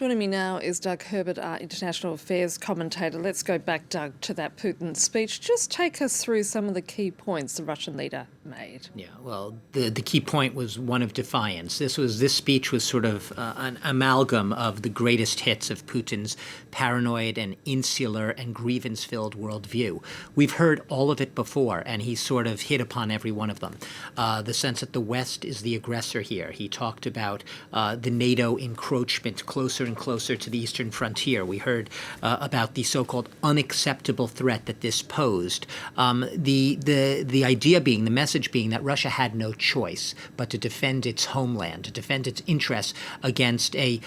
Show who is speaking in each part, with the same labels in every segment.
Speaker 1: Joining me now is Doug Herbert, our international affairs commentator. Let's go back, Doug, to that Putin speech. Just take us through some of the key points the Russian leader made.
Speaker 2: Yeah, well, the key point was one of defiance. This speech was sort of an amalgam of the greatest hits of Putin's paranoid and insular and grievance-filled worldview. We've heard all of it before, and he sort of hit upon every one of them. The sense that the West is the aggressor here. He talked about the NATO encroachment closer and closer to the eastern frontier. We heard about the so-called unacceptable threat that this posed. The idea being, the message being that Russia had no choice but to defend its homeland, to defend its interests against a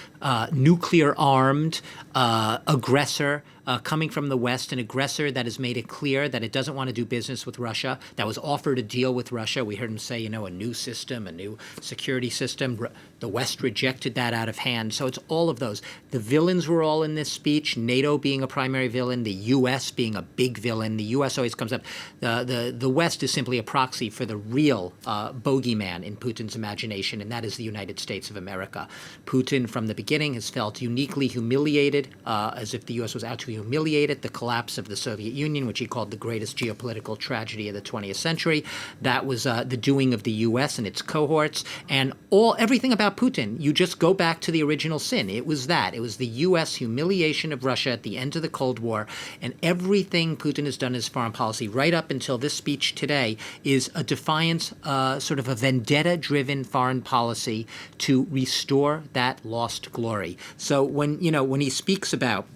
Speaker 2: nuclear-armed aggressor coming from the West, an aggressor that has made it clear that it doesn't want to do business with Russia, that was offered a deal with Russia. We heard him say, a new system, a new security system. The West rejected that out of hand. So it's all of those. The villains were all in this speech, NATO being a primary villain, the U.S. being a big villain. The U.S. always comes up. The West is simply a proxy for the real bogeyman in Putin's imagination, and that is the United States of America. Putin, from the beginning, has felt uniquely humiliated, as if the U.S. was out to humiliate it, the collapse of the Soviet Union, which he called the greatest geopolitical tragedy of the 20th century. That was the doing of the U.S. and its cohorts. And everything about Putin, you just go back to the original sin. It was that. It was the U.S. humiliation of Russia at the end of the Cold War. And everything Putin has done in his foreign policy, right up until this speech today, is a defiance, sort of a vendetta-driven foreign policy to restore that lost glory. So when he speaks about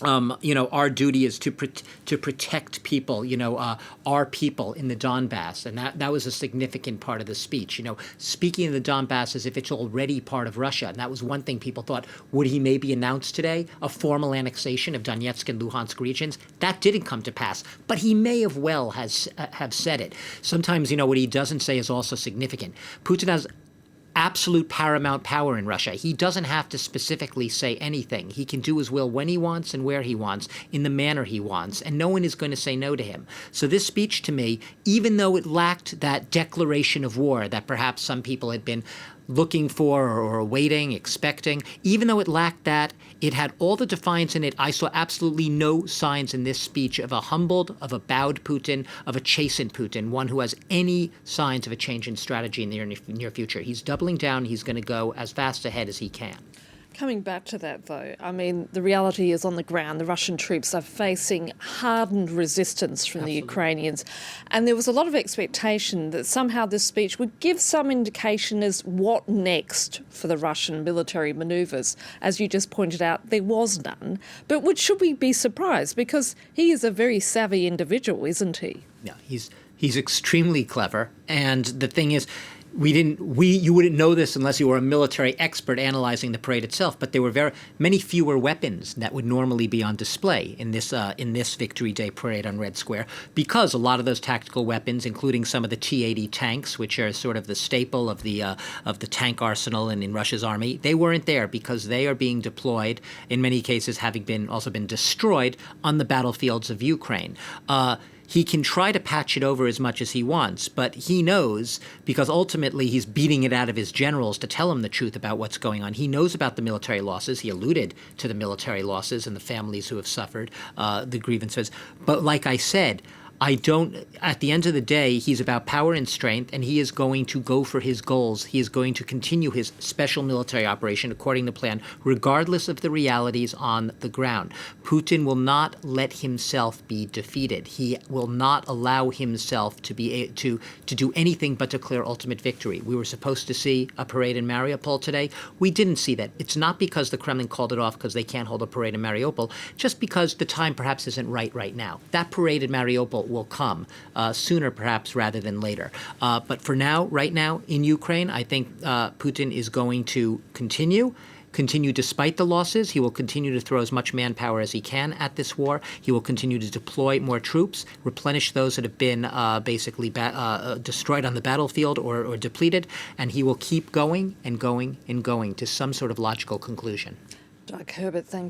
Speaker 2: our duty is to protect people, our people in the Donbass. And that was a significant part of the speech, speaking of the Donbass as if it's already part of Russia. And that was one thing people thought, would he maybe announce today a formal annexation of Donetsk and Luhansk regions? That didn't come to pass, but he may have have said it. Sometimes, what he doesn't say is also significant. Putin has absolute paramount power in Russia. He doesn't have to specifically say anything. He can do his will when he wants and where he wants, in the manner he wants, and no one is going to say no to him. So this speech, to me, even though it lacked that declaration of war that perhaps some people had been looking for or awaiting, expecting, even though it lacked that, it had all the defiance in it. I saw absolutely no signs in this speech of a humbled, of a bowed Putin, of a chastened Putin, one who has any signs of a change in strategy in the near future. He's doubling down. He's going to go as fast ahead as he can.
Speaker 1: Coming back to that, though, the reality is on the ground. The Russian troops are facing hardened resistance from the Ukrainians. And there was a lot of expectation that somehow this speech would give some indication as what next for the Russian military manoeuvres. As you just pointed out, there was none. But should we be surprised? Because he is a very savvy individual, isn't he?
Speaker 2: Yeah, he's extremely clever. And the thing is, you wouldn't know this unless you were a military expert analyzing the parade itself, but there were many fewer weapons that would normally be on display in this Victory Day parade on Red Square, because a lot of those tactical weapons, including some of the T-80 tanks, which are sort of the staple of the tank arsenal in Russia's army, they weren't there because they are being deployed, in many cases having also been destroyed on the battlefields of Ukraine. He can try to patch it over as much as he wants, but he knows, because ultimately he's beating it out of his generals to tell him the truth about what's going on. He knows about the military losses. He alluded to the military losses and the families who have suffered the grievances. But like I said, at the end of the day, he's about power and strength, and he is going to go for his goals. He is going to continue his special military operation according to plan, regardless of the realities on the ground. Putin will not let himself be defeated. He will not allow himself to do anything but declare ultimate victory. We were supposed to see a parade in Mariupol today. We didn't see that. It's not because the Kremlin called it off because they can't hold a parade in Mariupol, just because the time perhaps isn't right now. That parade in Mariupol will come sooner, perhaps, rather than later. But for now, right now, in Ukraine, I think Putin is going to continue despite the losses. He will continue to throw as much manpower as he can at this war. He will continue to deploy more troops, replenish those that have been basically destroyed on the battlefield or depleted, and he will keep going and going and going to some sort of logical conclusion.
Speaker 1: Doug Herbert, thank you.